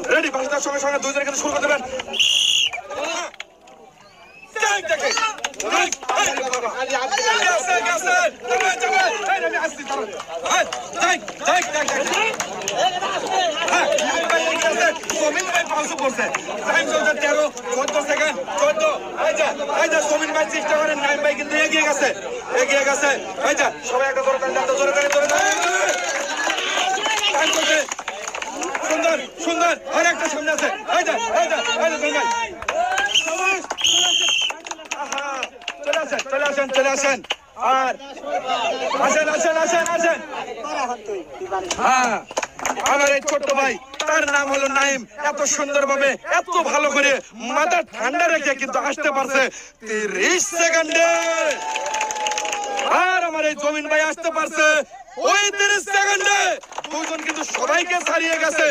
ready বাজার সঙ্গে সঙ্গে দুইজনে কিন্তু শুরু করতে পারেন চেষ্টা করেন নাইম ভাই কিন্তু এগিয়ে গেছে সবাই একটা সুন্দর সুন্দর আর একটা সামনে আছে চলে আসেন আর আসেন হ্যাঁ আমার এই ছোট্ট ভাই তার নাম হলো নাইম এত সুন্দর ভাবে এত ভালো করে মাথা ঠান্ডা রেখে কিন্তু আসতে পারছে 30 সেকেন্ডে আর আমার এই জমিন ভাই আসতে পারছে ওই 30 সেকেন্ডে দুজন কিন্তু সবাইকে ছাড়িয়ে গেছে